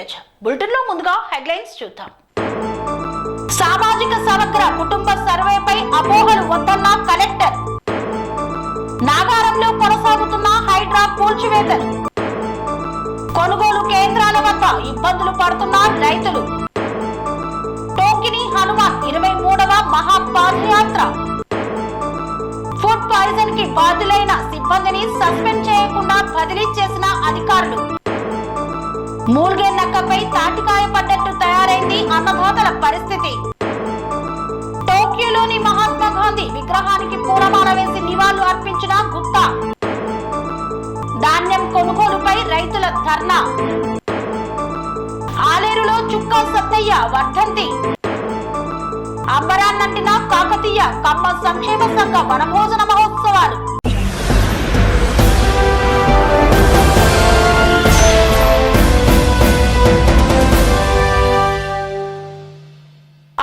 తేజ. బులెటిన్లో ముందుగా హెడ్లైన్స్ చూద్దాం. సామాజిక సమగ్ర కుటుంబ సర్వేపై అపోహలు వద్దన్న కలెక్టర్. నాగారంలో కొనసాగుతున్న హైడ్రా కూల్చివేతలు. కొనుగోలు కేంద్రాల వద్ద ఇబ్బందులు పడుతున్న రైతులు. టోకిని హనుమాన్ 23వ మహా పాదయాత్ర. ఫుడ్ పాయిజన్ కి బాధ్యులైన సిబ్బందిని సస్పెండ్ చేయకుండా బదిలీ చేసిన అధికారులు. మూల్గే నక్కపై తాటికాయ పడ్డట్టు తయారైంది అన్నదాతల పరిస్థితి. టోక్యోలోని మహాత్మా గాంధీ విగ్రహానికి పూలమాల వేసి నివాళులు అర్పించిన గుప్తా. ధాన్యం కొనుగోలుపై రైతుల ధర్నా. ఆలేరులో చుక్కా సత్తయ్య వర్ధంతి. అంబరాన్నంటిన కాకతీయ కమ్మ సంక్షేమ సంఘ వనభోజన మహోత్సవాలు.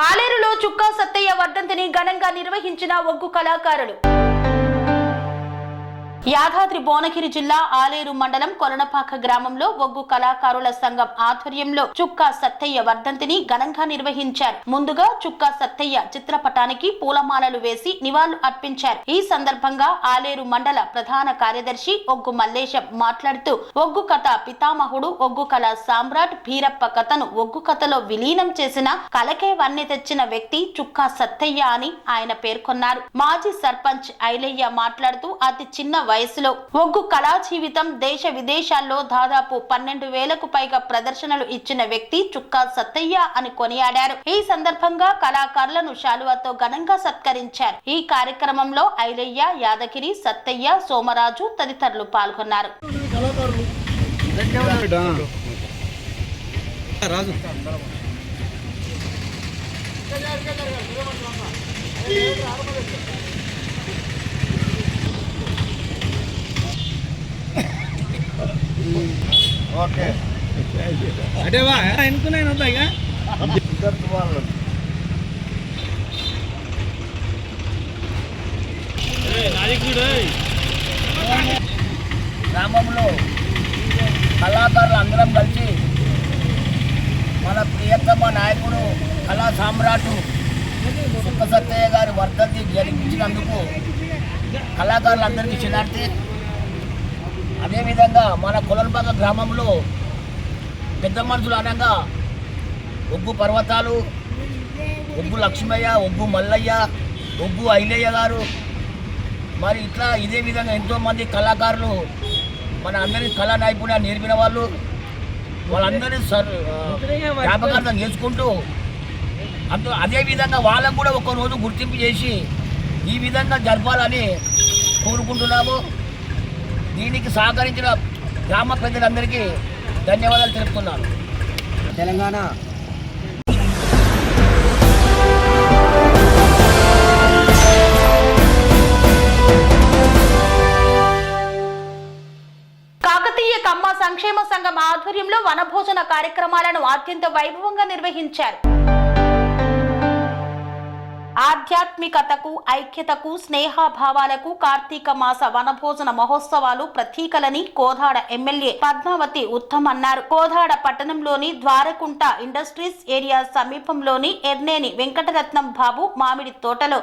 ఆలేరులో చుక్కా సత్తయ్య వర్ధంతిని ఘనంగా నిర్వహించిన ఒగ్గు కళాకారులు. యాదాద్రి భువనగిరి జిల్లా ఆలేరు మండలం కొలనపాక గ్రామంలో ఒగ్గు కళాకారుల సంఘం ఆధ్వర్యంలో చుక్కా సత్తయ్య వర్ధంతిని ఘనంగా నిర్వహించారు. ముందుగా చుక్కా సత్తయ్య చిత్రపటానికి పూలమాలలు వేసి నివాళులు అర్పించారు. ఈ సందర్భంగా ఆలేరు మండల ప్రధాన కార్యదర్శి ఒగ్గు మల్లేశం మాట్లాడుతూ ఒగ్గు కథ పితామహుడు ఒగ్గు కళ సామ్రాట్ భీరప్ప కథను ఒగ్గు కథలో విలీనం చేసిన కలకే వన్నె తెచ్చిన వ్యక్తి చుక్కా సత్తయ్య అని ఆయన పేర్కొన్నారు. మాజీ సర్పంచ్ ఐలయ్య మాట్లాడుతూ అతి చిన్న వయసులో ఒగ్గు కళా జీవితం దేశ విదేశాల్లో దాదాపు 12,000కు పైగా ప్రదర్శనలు ఇచ్చిన వ్యక్తి చుక్కా సత్తయ్య అని కొనియాడారు. ఈ సందర్భంగా కళాకారులను శాలువాతో ఘనంగా సత్కరించారు. ఈ కార్యక్రమంలో ఐలయ్య, యాదగిరి, సత్తయ్య, సోమరాజు తదితరులు పాల్గొన్నారు. ఓకే అదేవా ఎన్నుకున్నాయి వద్దాయిగా గ్రామంలో కళాకారులు అందరం కలిసి మన ప్రియతమ నాయకుడు కళా సామ్రాటు చుక్కా సత్తయ్య గారి వర్ధంతి జరిపించినందుకు కళాకారులందరికీ చిన్నార్తి. అదేవిధంగా మన కొలనపాక గ్రామంలో పెద్ద మనుషులు అనగా ఒగ్గు పర్వతాలు, ఒగ్గు లక్ష్మయ్య, ఒగ్గు మల్లయ్య, ఒగ్గు ఐలయ్య గారు, మరి ఇట్లా ఇదే విధంగా ఎంతోమంది కళాకారులు మన అందరి కళా నైపుణ్యాన్ని నేర్పిన వాళ్ళు, వాళ్ళందరినీ జ్ఞాపకార్థం చేసుకుంటూ అదేవిధంగా వాళ్ళకు కూడా ఒకరోజు గుర్తింపు చేసి ఈ విధంగా జరపాలని కోరుకుంటున్నాము. దీనికి సహకరించిన గ్రామ ప్రజలందరికీ ధన్యవాదాలు తెలుపుతున్నాను. తెలంగాణ కాకతీయ కమ్మ సంక్షేమ సంఘం ఆధ్వర్యంలో వనభోజన కార్యక్రమాలను అత్యంత వైభవంగా నిర్వహించారు. ఆధ్యాత్మికతకు, ఐక్యతకు, స్నేహభావాలకు కార్తీక మాస వనభోజన మహోత్సవాలు ప్రతీకలని కోదాడ ఎమ్మెల్యే పద్మావతి ఉత్తమ్ అన్నారు. కోదాడ పట్టణంలోని ద్వారకుంట ఇండస్ట్రీస్ ఏరియా సమీపంలోని ఎర్నేని వెంకటరత్నం బాబు మామిడి తోటలో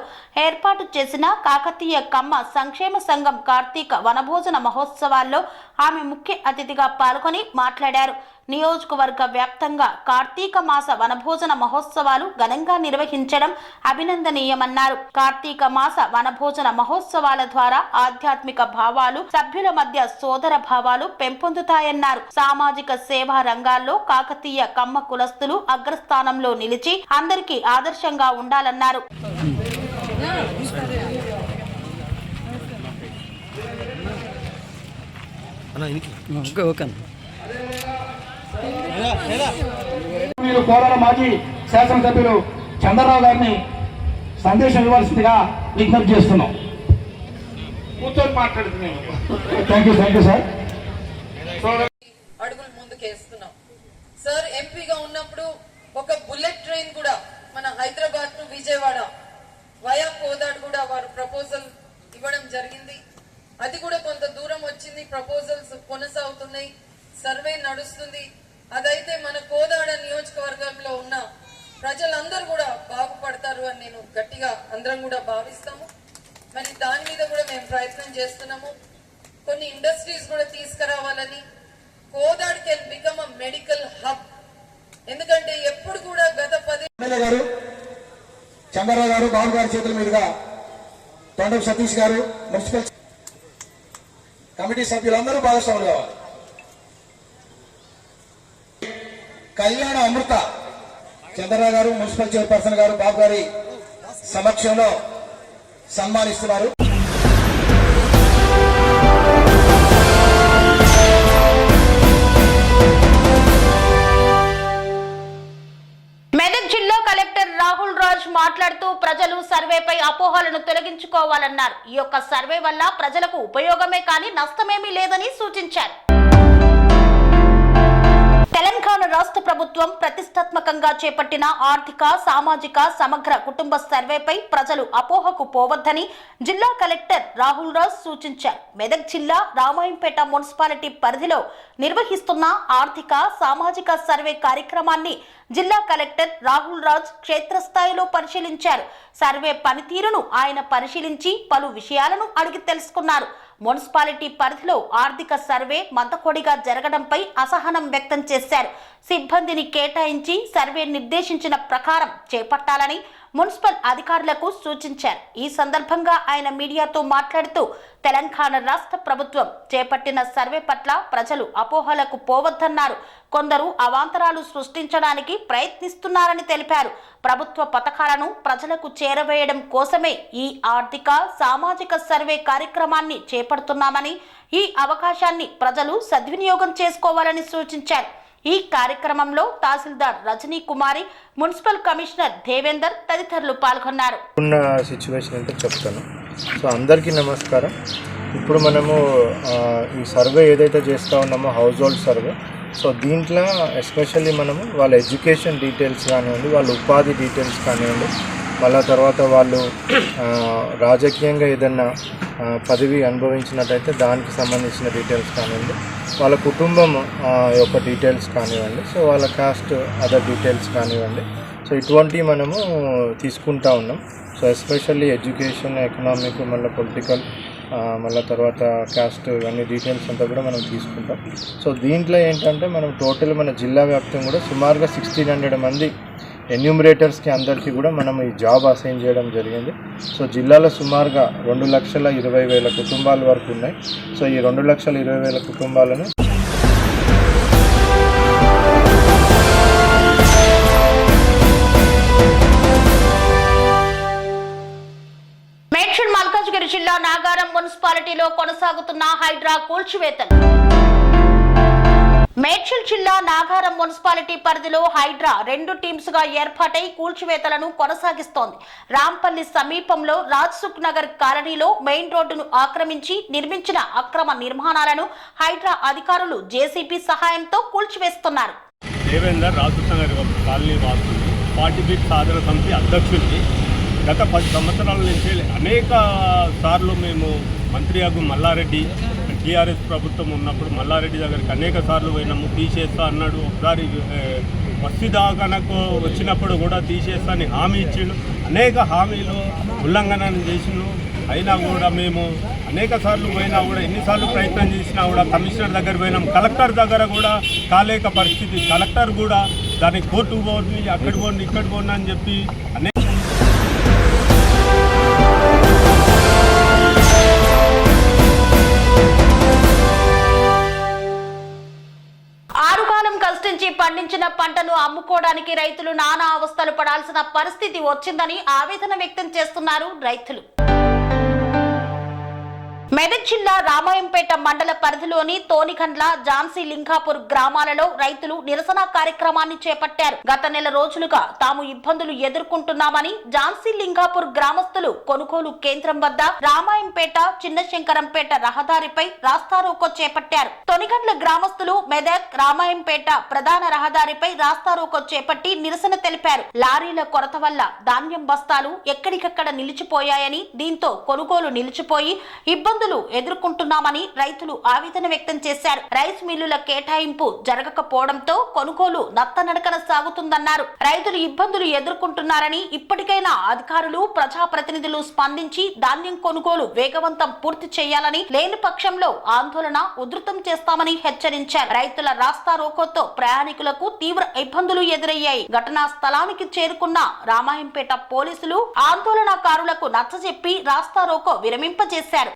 ఏర్పాటు చేసిన కాకతీయ కమ్మ సంక్షేమ సంఘం కార్తీక వనభోజన మహోత్సవాల్లో ఆమె ముఖ్య అతిథిగా పాల్గొని మాట్లాడారు. నియోజకవర్గ వ్యాప్తంగా కార్తీక మాస వనభోజన మహోత్సవాలు ఘనంగా నిర్వహించడం అభినందనీయమన్నారు. కార్తీక మాస వనభోజన మహోత్సవాల ద్వారా ఆధ్యాత్మిక భావాలు, సభ్యుల మధ్య సోదర భావాలు పెంపొందుతాయన్నారు. సామాజిక సేవా రంగాల్లో కాకతీయ కమ్మ కులస్తులు అగ్రస్థానంలో నిలిచి అందరికీ ఆదర్శంగా ఉండాలన్నారు. మీరు కోరాల మాజీ శాసనసభ్యులు చంద్రరావు గారిని సందేశం ఇవ్వాల్సిందిగా విజ్ఞప్తి చేస్తున్నాం. కూర్చొని మాట్లాడుతున్నాను. Thank you sir. అడుగులు ముందుకేస్తున్నాం సార్. ఎంపీగా ఉన్నప్పుడు ఒక బుల్లెట్ ట్రైన్ కూడా మన హైదరాబాద్ టు విజయవాడ వయా కోదాడ్ కూడా వారు ప్రపోజల్ ఇవ్వడం జరిగింది. అది కూడా కొంత దూరం వచ్చింది. ప్రపోజల్స్ కొనసాగుతున్నాయి, సర్వే నడుస్తుంది. అదైతే మన కోదాడ నియోజకవర్గంలో ఉన్న ప్రజలందరూ కూడా బాగుపడతారు అని నేను గట్టిగా అందరం కూడా భావిస్తాము. మరి దాని మీద కూడా మేము ప్రయత్నం చేస్తున్నాము. కొన్ని ఇండస్ట్రీస్ కూడా తీసుకురావాలని. Kodad can become a medical hub. ఎందుకంటే ఎప్పుడు కూడా గత 10 ఎమ్మెల్యే గారు చంద్రరావు గారు బాబు గారి చేతుల మీదుగా తొండపు సతీష్ గారు మున్సిపల్ కమిటీ సభ్యులందరూ భాగస్వాములు కావాలి. కళ్యాణ అమృత చంద్రరావు గారు మున్సిపల్ చైర్పర్సన్ గారు బాబు గారి సమక్షంలో సన్మానిస్తున్నారు. మెదక్ జిల్లా కలెక్టర్ రాహుల్ రాజ్ మాట్లాడుతూ ప్రజలు సర్వేపై అపోహలను తొలగించుకోవాలన్నారు. ఈ యొక్క సర్వే వల్ల ప్రజలకు ఉపయోగమే కానీ నష్టమేమీ లేదని సూచించారు. తెలంగాణ రాష్ట్ర ప్రభుత్వం ప్రతిష్టాత్మకంగా చేపట్టిన ఆర్థిక సామాజిక సమగ్ర కుటుంబ సర్వేపై ప్రజలు అపోహకు పోవద్దని జిల్లా కలెక్టర్ రాహుల్ రాజ్ సూచించారు. మెదక్ జిల్లా రామాయంపేట మున్సిపాలిటీ పరిధిలో నిర్వహిస్తున్న ఆర్థిక సామాజిక సర్వే కార్యక్రమాన్ని జిల్లా కలెక్టర్ రాహుల్ రాజ్ క్షేత్రస్థాయిలో పరిశీలించారు. సర్వే పనితీరును ఆయన పరిశీలించి పలు విషయాలను అడిగి తెలుసుకున్నారు. మున్సిపాలిటీ పరిధిలో ఆర్థిక సర్వే మందకొడిగా జరగడంపై అసహనం వ్యక్తం చేశారు. సిబ్బందిని కేటాయించి సర్వే నిర్దేశించిన ప్రకారం చేపట్టాలని మున్సిపల్ అధికారులకు సూచించారు. ఈ సందర్భంగా ఆయన మీడియాతో మాట్లాడుతూ తెలంగాణ రాష్ట్ర ప్రభుత్వం చేపట్టిన సర్వే పట్ల ప్రజలు అపోహలకు పోవద్దన్నారు. కొందరు అవాంతరాలు సృష్టించడానికి ప్రయత్నిస్తున్నారని తెలిపారు. ప్రభుత్వ పథకాలను ప్రజలకు చేరవేయడం కోసమే ఈ ఆర్థిక సామాజిక సర్వే కార్యక్రమాన్ని చేపడుతున్నామని, ఈ అవకాశాన్ని ప్రజలు సద్వినియోగం చేసుకోవాలని సూచించారు. ఈ కార్యక్రమంలో తహసీల్దార్ రజనీ కుమారి, మున్సిపల్ కమిషనర్ దేవేందర్ తదితరులు పాల్గొన్నారు. ఉన్న సిచ్యువేషన్ అంటే చెప్తాను. సో అందరికీ నమస్కారం. ఇప్పుడు మనము ఈ సర్వే ఏదైతే చేస్తూ ఉన్నామో హౌస్ హోల్డ్ సర్వే, సో దీంట్లో ఎస్పెషల్లీ మనము వాళ్ళ ఎడ్యుకేషన్ డీటెయిల్స్ కానివ్వండి, వాళ్ళ ఉపాధి డీటెయిల్స్ కానివ్వండి, మళ్ళా తర్వాత వాళ్ళు రాజకీయంగా ఏదన్నా పదవి అనుభవించినట్టయితే దానికి సంబంధించిన డీటెయిల్స్ కానివ్వండి, వాళ్ళ కుటుంబం యొక్క డీటెయిల్స్ కానివ్వండి, సో వాళ్ళ కాస్ట్ అదర్ డీటెయిల్స్ కానివ్వండి, సో ఇటువంటివి మనము తీసుకుంటా ఉన్నాం. సో ఎస్పెషల్లీ ఎడ్యుకేషన్, ఎకనామిక్, మళ్ళీ పొలిటికల్, మళ్ళీ తర్వాత కాస్ట్, ఇవన్నీ డీటెయిల్స్ అంతా కూడా మనం తీసుకుంటాం. సో దీంట్లో ఏంటంటే మనం టోటల్ మన జిల్లా వ్యాప్తంగా కూడా సుమారుగా 1600 మంది ఎన్యూమరేటర్స్కి అందరికీ కూడా మనం ఈ జాబ్ అసైన్ చేయడం జరిగింది. సో జిల్లాలో సుమారుగా 2,20,000 కుటుంబాల వరకు ఉన్నాయి. సో ఈ 2,20,000 కుటుంబాలను మేడ్చల్ మల్కాజ్గిరి జిల్లా నాగారం మున్సిపాలిటీలో కొనసాగుతున్న హైడ్రా కూల్చివేతలు. మేడ్చల్ జిల్లా నాగారం మున్సిపాలిటీ పరిధిలో హైడ్రా 2 టీమ్స్ గా ఏర్పాటై కూల్చివేతలను కొనసాగిస్తోంది. రాంపల్లి సమీపంలో రాజ్సుఖ్ నగర్ కాలనీలో మెయిన్ రోడ్డును ఆక్రమించి నిర్మించిన అక్రమ నిర్మాణాలను హైడ్రా అధికారులు జేసీబీ సహాయంతో కూల్చివేస్తున్నారు. దేవేందర్ రాజ్సుఖ్ నగర్ కాలనీ వాసులు 40 ఫీట్ సాధన సమితి అధ్యక్షుడిని. గత 10 సంవత్సరాల నుంచి అనేక సార్లు మేము మంత్రి అగు మల్లారెడ్డి, టీఆర్ఎస్ ప్రభుత్వం ఉన్నప్పుడు మల్లారెడ్డి దగ్గరికి అనేక సార్లు పోయినాము. తీసేస్తా అన్నాడు. ఒకసారి వస్తీ దాఖనకు వచ్చినప్పుడు కూడా తీసేస్తా అని హామీ ఇచ్చిండు. అనేక హామీలు ఉల్లంఘన చేసిండు. అయినా కూడా మేము అనేక సార్లు పోయినా కూడా, ఎన్నిసార్లు ప్రయత్నం చేసినా కూడా కమిషనర్ దగ్గర పోయినాం. కలెక్టర్ దగ్గర కూడా కాలేక పరిస్థితి. కలెక్టర్ కూడా దానికి కోర్టుకు పోండి, అక్కడి పోండి, ఇక్కడ పోండి అని చెప్పి పండించిన పంటను అమ్ముకోవడానికి రైతులు నానా అవస్థలు పడాల్సిన పరిస్థితి వచ్చిందని ఆవేదన వ్యక్తం చేస్తున్నారు రైతులు. మెదక్ జిల్లా రామాయంపేట మండల పరిధిలోని తోనికండ్ల, ఝాన్సీ లింగాపూర్ గ్రామాలలో రైతులు నిరసన కార్యక్రమాన్ని చేపట్టారు. గత నెల రోజులుగా తాము ఇబ్బందులు ఎదుర్కొంటున్నామని ఝాన్సీ లింగాపూర్ గ్రామస్తులు కొనుగోలు కేంద్రం వద్ద రామాయంపేట, చిన్నశంకరంపేట రహదారిపై రాస్తారోకో చేపట్టారు. తొనికండ్ల గ్రామస్తులు మెదక్ రామాయంపేట ప్రధాన రహదారిపై రాస్తారోకో చేపట్టి నిరసన తెలిపారు. లారీల కొరత వల్ల ధాన్యం బస్తాలు ఎక్కడికక్కడ నిలిచిపోయాయని, దీంతో కొనుగోలు నిలిచిపోయి ఇబ్బందులు ఇబ్బందులు ఎదుర్కొంటున్నామని రైతులు ఆవేదన వ్యక్తం చేశారు. రైస్ మిల్లుల కేటాయింపు జరగకపోవడంతో కొనుగోలు నత్తనడకన సాగుతుందన్నారు. రైతులు ఇబ్బందులు ఎదుర్కొంటున్నారని ఇప్పటికైనా అధికారులు ప్రజాప్రతినిధులు స్పందించి ధాన్యం కొనుగోలు వేగవంతం పూర్తి చేయాలని, లేని పక్షంలో ఆందోళన ఉధృతం చేస్తామని హెచ్చరించారు. రైతుల రాస్తా రోకోతో ప్రయాణికులకు తీవ్ర ఇబ్బందులు ఎదురయ్యాయి. ఘటనా స్థలానికి చేరుకున్న రామాయంపేట పోలీసులు ఆందోళనకారులకు నచ్చజెప్పి రాస్తా రోకో విరమింపజేశారు.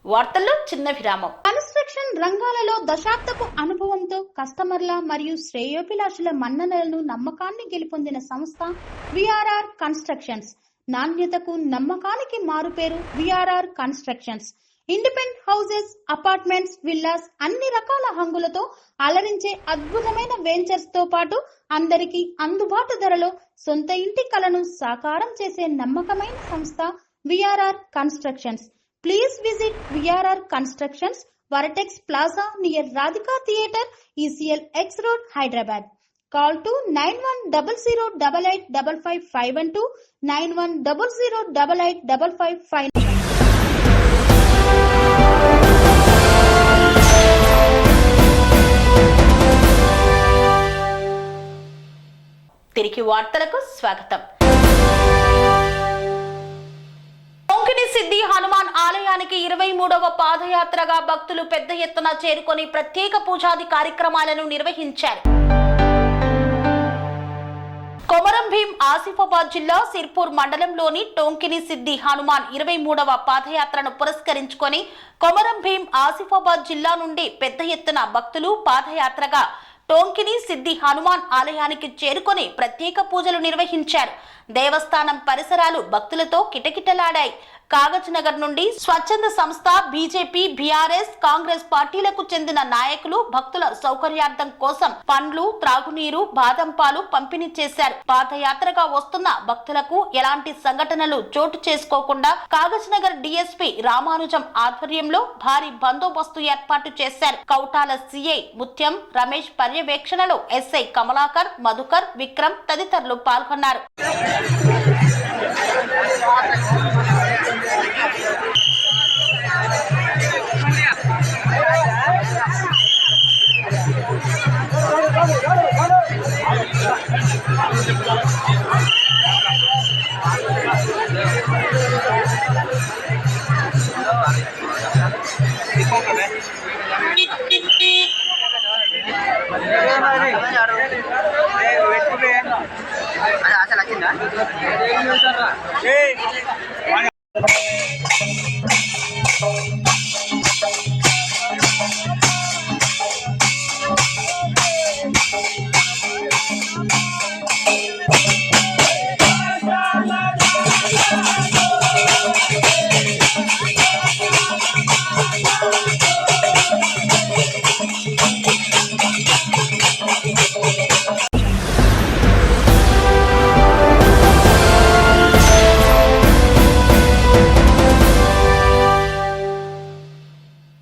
వార్తల్లో చిన్న విరామం. కన్స్ట్రక్షన్ రంగాలలో దశాబ్దపు అనుభవంతో కస్టమర్ల మరియు శ్రేయోభిలాషుల మన్ననలను నమ్మకాన్ని గెలుపొందిన సంస్థ విఆర్ఆర్ కన్స్ట్రక్షన్స్. నాణ్యతకు నమ్మకానికి మారుపేరు VRR constructions. Independent houses, apartments, villas అన్ని రకాల హంగులతో అలరించే అద్భుతమైన వెంచర్స్ తో పాటు అందరికీ అందుబాటు ధరలో సొంత ఇంటి కలను సాకారం చేసే నమ్మకమైన సంస్థ VRR constructions. Please visit VRR Constructions, Varatex Plaza near Radhika Theatre, ECL X Road, Hyderabad. Call to 9100885552, 9100885559. తిరిగి వార్తలకు స్వాగతం. టోంకిని సిద్ధి హనుమాన్ ఆలయానికి 23వ పాదయాత్రగా భక్తులు పెద్ద ఎత్తున చేరుకొని ప్రత్యేక పూజాది కార్యక్రమాలను నిర్వహించారు. కొమరం భీం ఆసిఫాబాద్ జిల్లా సిర్పూర్ మండలంలోని టోంకిని సిద్ధి హనుమాన్ 23వ పాదయాత్రను పురస్కరించుకొని కొమరం భీం ఆసిఫాబాద్ జిల్లా నుండి పెద్ద ఎత్తున భక్తులు పాదయాత్రగా టోంకిని సిద్ధి హనుమాన్ ఆలయానికి చేరుకొని ప్రత్యేక పూజలు నిర్వహించారు. దేవస్థానం పరిసరాలు భక్తులతో కిటకిటలాడాయి. కాగజ్ నగర్ నుండి స్వచ్ఛంద సంస్థ, బీజేపీ, బీఆర్ఎస్, కాంగ్రెస్ పార్టీలకు చెందిన నాయకులు భక్తుల సౌకర్యార్థం కోసం పండ్లు, త్రాగునీరు, బాదం పాలు పంపిణీ చేశారు. పాదయాత్రగా వస్తున్న భక్తులకు ఎలాంటి సంఘటనలు చోటు చేసుకోకుండా కాగజ్ నగర్ డీఎస్పీ రామానుజం ఆధ్వర్యంలో భారీ బందోబస్తు ఏర్పాటు చేశారు. కౌటాల సిఐ ముత్యం రమేష్ పర్యవేక్షణలో ఎస్ఐ కమలాకర్, మధుకర్, విక్రమ్ తదితరులు పాల్గొన్నారు.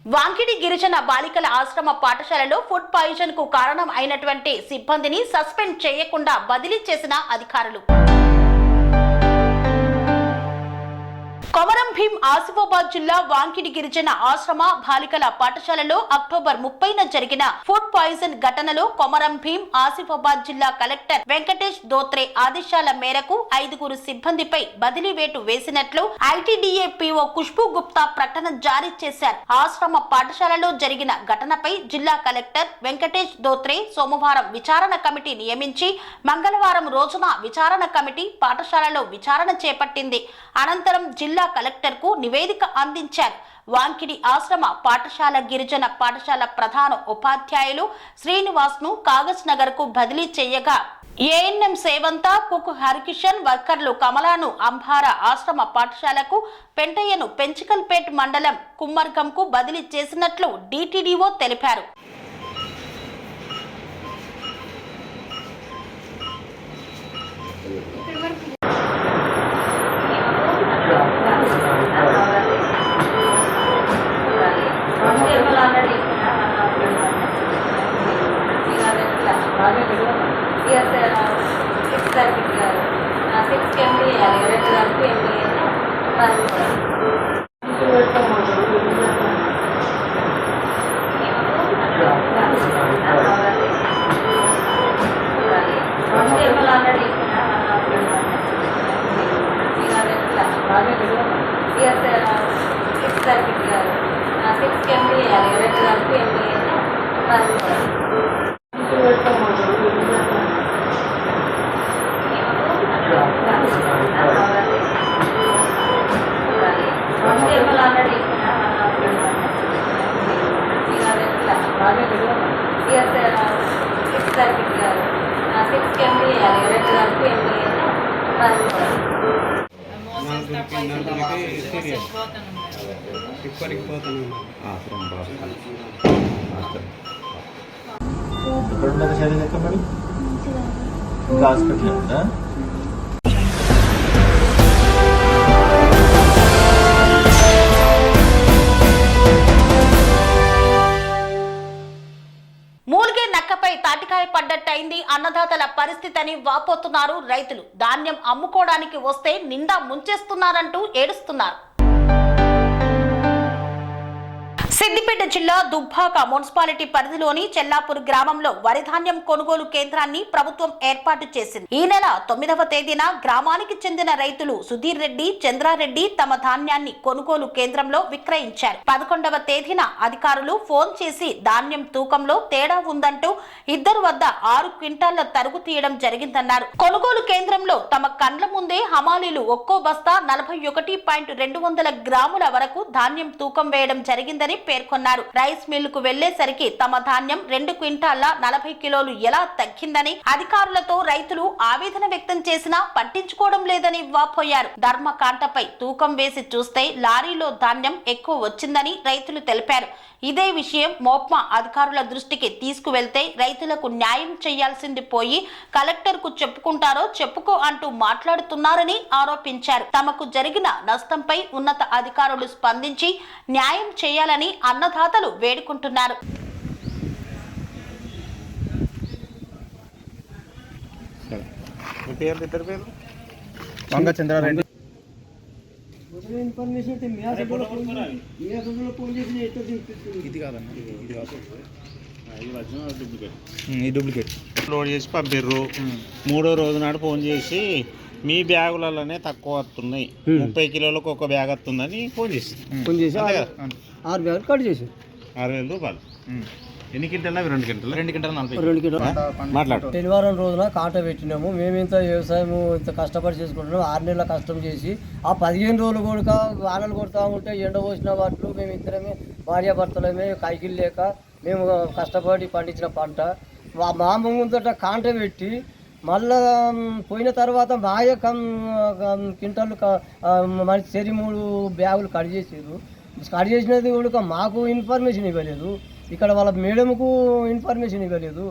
వాంకిడి గిరిజన బాలికల ఆశ్రమ పాఠశాలలో ఫుడ్ పాయిజన్ కు కారణం అయినటువంటి సిబ్బందిని సస్పెండ్ చేయకుండా బదిలీ చేసిన అధికారులు. కొమరం భీం ఆసిఫాబాద్ జిల్లా వాంకిడి గిరిజన ఆశ్రమ బాలికల పాఠశాలలో అక్టోబర్ 30న జరిగిన ఫుడ్ పాయిజన్ ఘటనలో కొమరం భీం ఆసిఫాబాద్ జిల్లా కలెక్టర్ వెంకటేష్ దోత్రే ఆదేశాల మేరకు 5 సిబ్బందిపై బదిలీ వేటు వేసినట్లు ఐటీడీఏ పీఓ ఖుష్బూ గుప్తా ప్రకటన జారీ చేశారు. ఆశ్రమ పాఠశాలలో జరిగిన ఘటనపై జిల్లా కలెక్టర్ వెంకటేష్ దోత్రే సోమవారం విచారణ కమిటీ నియమించి మంగళవారం రోజున విచారణ కమిటీ పాఠశాలలో విచారణ చేపట్టింది. అనంతరం జిల్లా కలెక్టర్ కు నివేదిక అందించారు. వాంకిడి ఆశ్రమ పాఠశాల గిరిజన పాఠశాల ప్రధాన ఉపాధ్యాయులు శ్రీనివాస్ ను కాగజ్ నగర్ కు బదిలీ చేయగా ఏఎన్ఎం సేవంత కుక్ హరికిషన్ వర్కర్లు కమలాను అంబారా ఆశ్రమ పాఠశాలకు పెంటయ్యను పెంచికల్పేట్ మండలం కుమ్మర్గంకు బదిలీ చేసినట్లు డిటిడిఓ తెలిపారు. మూలిగే నక్కపై తాటికాయ పడ్డట్టయింది అన్నదాతల పరిస్థితి అని వాపోతున్నారు రైతులు. ధాన్యం అమ్ముకోవడానికి వస్తే నిండా ముంచేస్తున్నారంటూ ఏడుస్తున్నారు. సిద్దిపేట జిల్లా దుబ్బాక మున్సిపాలిటీ పరిధిలోని చెల్లాపూర్ గ్రామంలో వరి ధాన్యం కొనుగోలు కేంద్రాన్ని ప్రభుత్వం ఏర్పాటు చేసింది. ఈ నెల 9వ తేదీన గ్రామానికి చెందిన రైతులు సుధీర్ రెడ్డి, చంద్రారెడ్డి తమ ధాన్యాన్ని కొనుగోలు కేంద్రంలో విక్రయించారు. 11వ తేదీన అధికారులు ఫోన్ చేసి ధాన్యం తూకంలో తేడా ఉందంటూ ఇద్దరు వద్ద 6 క్వింటాళ్ల తరుగు తీయడం జరిగిందన్నారు. కొనుగోలు కేంద్రంలో తమ కండ్ల ముందే హమాలీలు ఒక్కో బస్తా 41.200 గ్రాముల వరకు ధాన్యం తూకం వేయడం జరిగిందని పేర్కొన్నారు. రైస్ మిల్ కు వెళ్లేసరికి తమ ధాన్యం 2 క్వింటాళ్ల 40 కిలోలు ఎలా తగ్గిందని అధికారులతో రైతులు ఆవేదన వ్యక్తం చేసినా పట్టించుకోవడం లేదని వాపోయారు. ధర్మకాంటపై తూకం వేసి చూస్తే లారీలో ధాన్యం ఎక్కువ వచ్చిందని రైతులు తెలిపారు. ఇదే విషయం మోప్మా అధికారుల దృష్టికి తీసుకువెళ్తే రైతులకు న్యాయం చేయాల్సింది పోయి కలెక్టర్ కు చెప్పుకుంటారో చెప్పుకో అంటూ మాట్లాడుతున్నారని ఆరోపించారు. తమకు జరిగిన నష్టంపై ఉన్నత అధికారులు స్పందించి న్యాయం చేయాలని అన్నదాతలు వేడుకుంటున్నారు. డూప్లికేట్ లోడ్ చేసి పంపిర్రు. 3వ రోజు నాడు ఫోన్ చేసి మీ బ్యాగులలోనే తక్కువ వస్తున్నాయి, 30 కిలోలకు ఒక బ్యాగ్ వస్తుందని ఫోన్ చేసి 6 బ్యాగులు కట్ చేసి 6,000 రూపాయలు. ఎన్ని క్వింటాలు? 2 క్వింటాలు. 2 క్వింటాలు 40 మాట్లాడు. శనివారం రోజున కాట పెట్టినాము. మేము ఇంత వ్యవసాయం ఇంత కష్టపడి చేసుకుంటున్నాము. 6 నెలల కష్టం చేసి ఆ 15 రోజులు కూడా వానలు కొడతా ఉంటే ఎండ పోసిన వాటిలో మేము ఇద్దరమే భార్యాభర్తలమే కైకిలు లేక మేము కష్టపడి పండించిన పంట మా ముందట కాంట పెట్టి మళ్ళా పోయిన తర్వాత మాయ క్వింటాలు మనిషి 3 బ్యాగులు కట్ చేసారు. కట్ చేసినది కూడా మాకు ఇన్ఫర్మేషన్ ఇవ్వలేదు. ఇక్కడ వాళ్ళ మేడంకు ఇన్ఫర్మేషన్ ఇవ్వలేదు.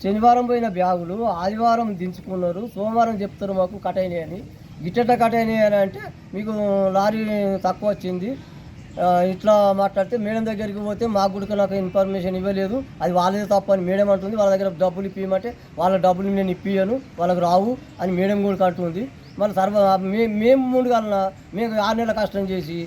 శనివారం పోయిన బ్యాగులు ఆదివారం దించుకున్నారు. సోమవారం చెప్తారు మాకు కట్ అయినాయని. గిట్టట కట్ అయినాయని అంటే మీకు లారీ తక్కువ వచ్చింది ఇట్లా మాట్లాడితే మేడం దగ్గరికి పోతే మాకు కూడా నాకు ఇన్ఫర్మేషన్ ఇవ్వలేదు, అది వాళ్ళదే తప్పు అని మేడం అంటుంది. వాళ్ళ దగ్గర డబ్బులు ఇప్పియమంటే వాళ్ళ డబ్బులు నేను ఇప్పియను, వాళ్ళకు రావు అని మేడం కూడా అంటుంది. మళ్ళీ మేము ముందుగా మేము 6 నెలల కష్టం చేసి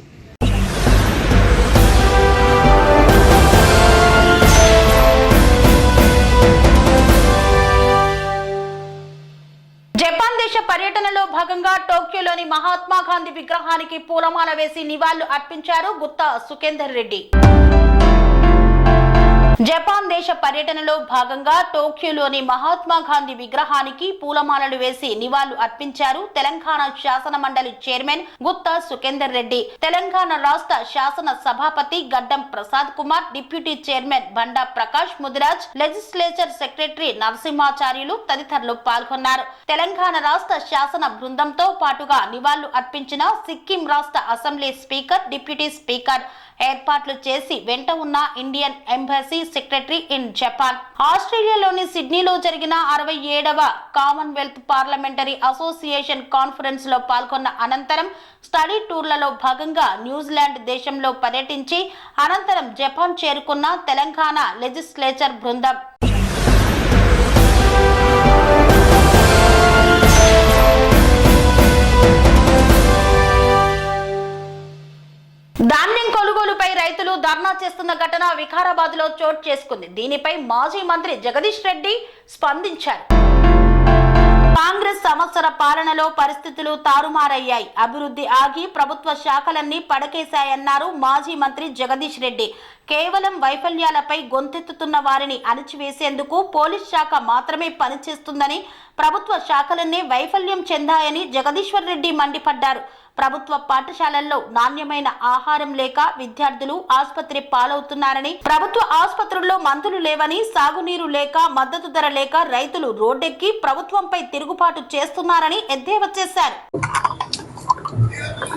జపాన్ దేశ పర్యటనలో భాగంగా టోక్యోలోని మహాత్మా గాంధీ విగ్రహానికి పూలమాల వేసి నివాళులు అర్పించారు గుత్తా సుఖేందర్ రెడ్డి. జపాన్ దేశ పర్యటనలో భాగంగా టోక్యోలోని మహాత్మా గాంధీ విగ్రహానికి పూలమాలలు వేసి నివాళులు అర్పించారు తెలంగాణ శాసన మండలి చైర్మన్ గుత్తా సుఖేందర్ రెడ్డి. తెలంగాణ రాష్ట్ర శాసన సభాపతి గడ్డం ప్రసాద్ కుమార్, డిప్యూటీ చైర్మన్ బండా ప్రకాష్ ముదిరాజ్, లెజిస్లేచర్ సెక్రటరీ నరసింహాచార్యులు తదితరులు పాల్గొన్నారు. తెలంగాణ రాష్ట్ర శాసన బృందంతో పాటుగా నివాళులు అర్పించిన సిక్కిం రాష్ట్ర అసెంబ్లీ స్పీకర్, డిప్యూటీ స్పీకర్ ఏర్పాట్లు చేసి వెంట ఉన్న Indian embassy secretary in Japan. ఆస్ట్రేలియాలోని సిడ్నీలో జరిగిన 67వ కామన్వెల్త్ పార్లమెంటరీ అసోసియేషన్ కాన్ఫరెన్స్ లో పాల్గొన్న అనంతరం స్టడీ టూర్లలో భాగంగా న్యూజిలాండ్ దేశంలో పర్యటించి అనంతరం జపాన్ చేరుకున్న తెలంగాణ లెజిస్లేచర్ బృందం. ధాన్యం కొనుగోలుపై రైతులు ధర్నా చేస్తున్న ఘటన వికారాబాద్ లో చోటు చేసుకుంది. దీనిపై మాజీ మంత్రి జగదీష్ రెడ్డి స్పందించారు. కాంగ్రెస్ సంవత్సర పాలనలో పరిస్థితులు తారుమారయ్యాయి, అభివృద్ధి ఆగి ప్రభుత్వ శాఖలన్నీ పడకేశాయన్నారు మాజీ మంత్రి జగదీష్ రెడ్డి. కేవలం వైఫల్యాలపై గొంతెత్తుతున్న వారిని అణిచివేసేందుకు పోలీస్ శాఖ మాత్రమే పనిచేస్తుందని, ప్రభుత్వ శాఖలన్నీ వైఫల్యం చెందాయని జగదీశ్వర్ రెడ్డి మండిపడ్డారు. ప్రభుత్వ పాఠశాలల్లో నాణ్యమైన ఆహారం లేక విద్యార్థులు ఆసుపత్రి పాలవుతున్నారని, ప్రభుత్వ ఆసుపత్రుల్లో మందులు లేవని, సాగునీరు లేక, మద్దతు ధర లేక రైతులు రోడ్డెక్కి ప్రభుత్వంపై తిరుగుబాటు చేస్తున్నారని ఎద్దేవా చేశారు.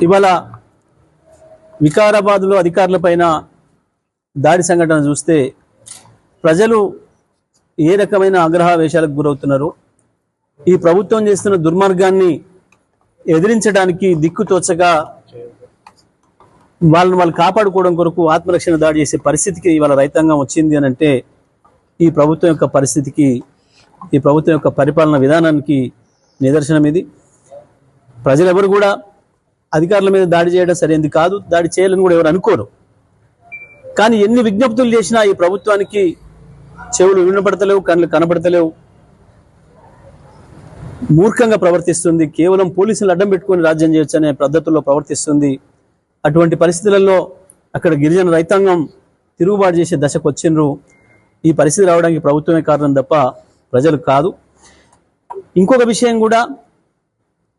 ఇవాళ వికారాబాద్లో అధికారులపైన దాడి సంఘటన చూస్తే ప్రజలు ఏ రకమైన ఆగ్రహావేశాలకు గురవుతున్నారు, ఈ ప్రభుత్వం చేస్తున్న దుర్మార్గాన్ని ఎదిరించడానికి దిక్కుతోచగా వాళ్ళు కాపాడుకోవడం కొరకు ఆత్మరక్షణ దాడి చేసే పరిస్థితికి ఇవాళ రైతాంగం వచ్చింది అని అంటే ఈ ప్రభుత్వం యొక్క పరిస్థితికి, ఈ ప్రభుత్వం యొక్క పరిపాలన విధానానికి నిదర్శనం ఇది. ప్రజలెవరు కూడా అధికారుల మీద దాడి చేయడం సరైనది కాదు, దాడి చేయాలని కూడా ఎవరు అనుకోరు. కానీ ఎన్ని విజ్ఞప్తులు చేసినా ఈ ప్రభుత్వానికి చెవులు వినపడతలేవు, కళ్ళు కనపడతలేవు, మూర్ఖంగా ప్రవర్తిస్తుంది. కేవలం పోలీసులు అడ్డం పెట్టుకుని రాజ్యం చేయొచ్చు అనే పద్ధతుల్లో ప్రవర్తిస్తుంది. అటువంటి పరిస్థితులలో అక్కడ గిరిజన రైతాంగం తిరుగుబాటు చేసే దశకు వచ్చిండ్రు. ఈ పరిస్థితి రావడానికి ప్రభుత్వమే కారణం తప్ప ప్రజలు కాదు. ఇంకొక విషయం కూడా,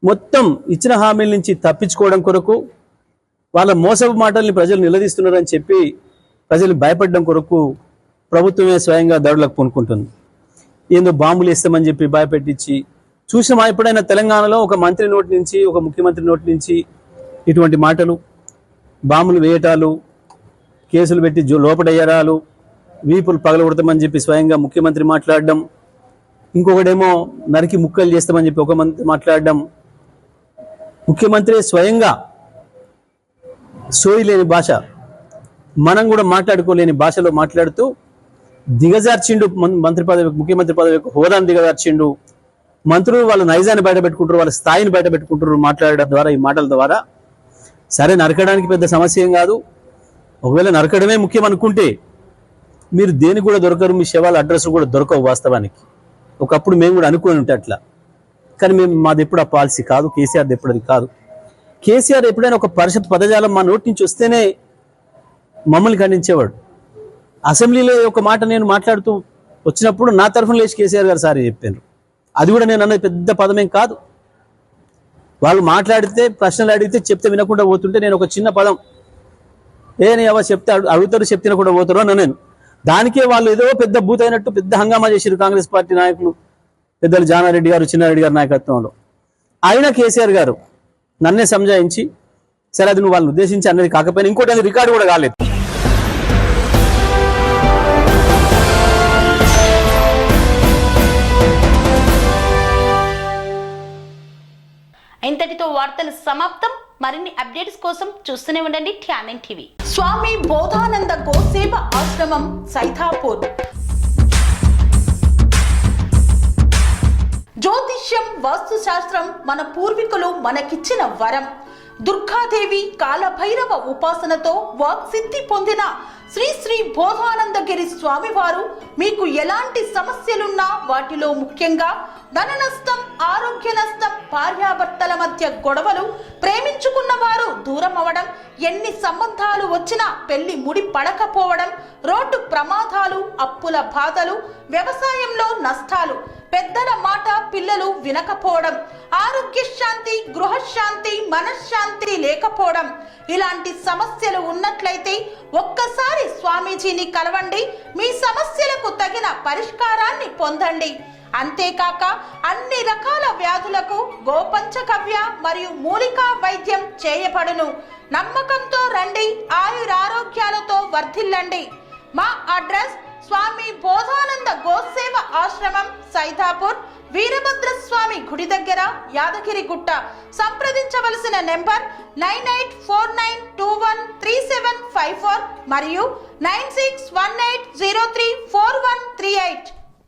మొత్తం ఇచ్చిన హామీల నుంచి తప్పించుకోవడం కొరకు వాళ్ళ మోసపు మాటల్ని ప్రజలు నిలదీస్తున్నారని చెప్పి ప్రజలు భయపడడం కొరకు ప్రభుత్వమే స్వయంగా దాడులకు పూనుకుంటుంది. ఏందో బాంబులు వేస్తామని చెప్పి భయపెట్టించి చూసినా ఎప్పుడైనా తెలంగాణలో ఒక మంత్రి నోటి నుంచి, ఒక ముఖ్యమంత్రి నోటి నుంచి ఇటువంటి మాటలు, బాంబులు వేయటాలు, కేసులు పెట్టి లోపడయ్యరాలు, వీపులు పగలగొడతామని చెప్పి స్వయంగా ముఖ్యమంత్రి మాట్లాడడం, ఇంకొకడేమో నరికి ముక్కలు చేస్తామని చెప్పి ఒక మంత్రి మాట్లాడడం, ముఖ్యమంత్రి స్వయంగా సోయి లేని భాష, మనం కూడా మాట్లాడుకోలేని భాషలో మాట్లాడుతూ దిగజార్చిండు మంత్రి పదవి, ముఖ్యమంత్రి పదవి యొక్క హోదాను దిగజార్చిండు. మంత్రులు వాళ్ళ నైజాన్ని బయట పెట్టుకుంటారు, వాళ్ళ స్థాయిని బయట పెట్టుకుంటారు మాట్లాడడం ద్వారా, ఈ మాటల ద్వారా. సరే, నరకడానికి పెద్ద సమస్య ఏం కాదు. ఒకవేళ నరకడమే ముఖ్యం అనుకుంటే మీరు దేనికి కూడా దొరకరు, మీ శవాల అడ్రస్ కూడా దొరకవు వాస్తవానికి. ఒకప్పుడు మేము కూడా అనుకుని ఉంటే అట్లా, కానీ మాది ఎప్పుడు ఆ పాలసీ కాదు, కేసీఆర్ది ఎప్పుడు అది కాదు. కేసీఆర్ ఎప్పుడైనా ఒక పదజాలం మా నోటి నుంచి వస్తేనే మమ్మల్ని ఖండించేవాడు. అసెంబ్లీలో ఒక మాట నేను మాట్లాడుతూ వచ్చినప్పుడు నా తరఫున లేచి కేసీఆర్ గారు సారీ చెప్పారు. అది కూడా నేను అన్నది పెద్ద పదమేం కాదు. వాళ్ళు మాట్లాడితే, ప్రశ్నలు అడిగితే చెప్తే వినకుండా పోతుంటే నేను ఒక చిన్న పదం నీ ఎవరు చెప్తే అడుగుతారు, చెప్తే కూడా పోతారు అన్న నేను. దానికే వాళ్ళు ఏదో పెద్ద బూత్ అయినట్టు పెద్ద హంగామా చేశారు కాంగ్రెస్ పార్టీ నాయకులు, పెద్దలు జానారెడ్డి గారు, చిన్నారెడ్డి గారి నాయకత్వంలో. అయినా కేసీఆర్ గారు నన్నే సంజాయించి, సరే అది నువ్వు వాళ్ళని ఉద్దేశించి అన్నది కాకపోయినా ఇంకోటి అది రికార్డు కూడా కాలేదు. ఇంతటితో వార్తలు సమాప్తం. మరిన్ని అప్డేట్స్ కోసం చూస్తూనే ఉండండి ట్యానెన్ టీవీ. స్వామి బోధానంద గోసేవ ఆశ్రమం, సైతాపూర్. జ్యోతిష్యం, వాస్తు శాస్త్రం మన పూర్వీకులు మనకిచ్చిన వరం. దుర్గాదేవి, కాలభైరవ ఉపాసనతో వాక్సిద్ధి పొందిన శ్రీ శ్రీ బోధానందగిరి స్వామివారు మీకు ఎలాంటి సమస్యలున్నా, వాటిలో ముఖ్యంగా ధన నష్టం, ఆరోగ్య నష్టం, భార్యాభర్తల మధ్య గొడవలు, ప్రేమించుకున్న వారు దూరం అవడం, ఎన్ని సంబంధాలు వచ్చినా పెళ్లి ముడి పడకపోవడం, రోడ్డు ప్రమాదాలు, అప్పుల బాధలు, వ్యవసాయంలో నష్టాలు, పెద్దల మాట పిల్లలు వినకపోవడం, ఆరోగ్య శాంతి, గృహశాంతి, మనశ్శాంతి లేకపోవడం, ఇలాంటి సమస్యలు ఉన్నట్లయితే ఒక్కసారి స్వామీజీని కలవండి. మీ సమస్యలకు తగిన పరిష్కారాన్ని పొందండి. అంతేకాక అన్ని రకాల వ్యాధులకు గోపంచకవ్య మరియు మూలికా వైద్యం చేయబడును. నమ్మకంతో రండి, ఆయురారోగ్యాలతో వర్ధిల్లండి. మా అడ్రస్ స్వామి బోధానంద గోసేవ ఆశ్రమం, సైదాపూర్, వీరభద్రస్వామి గుడి దగ్గర, యాదగిరిగుట్ట. సంప్రదించవలసిన నెంబర్ 9849213754 మరియు 961803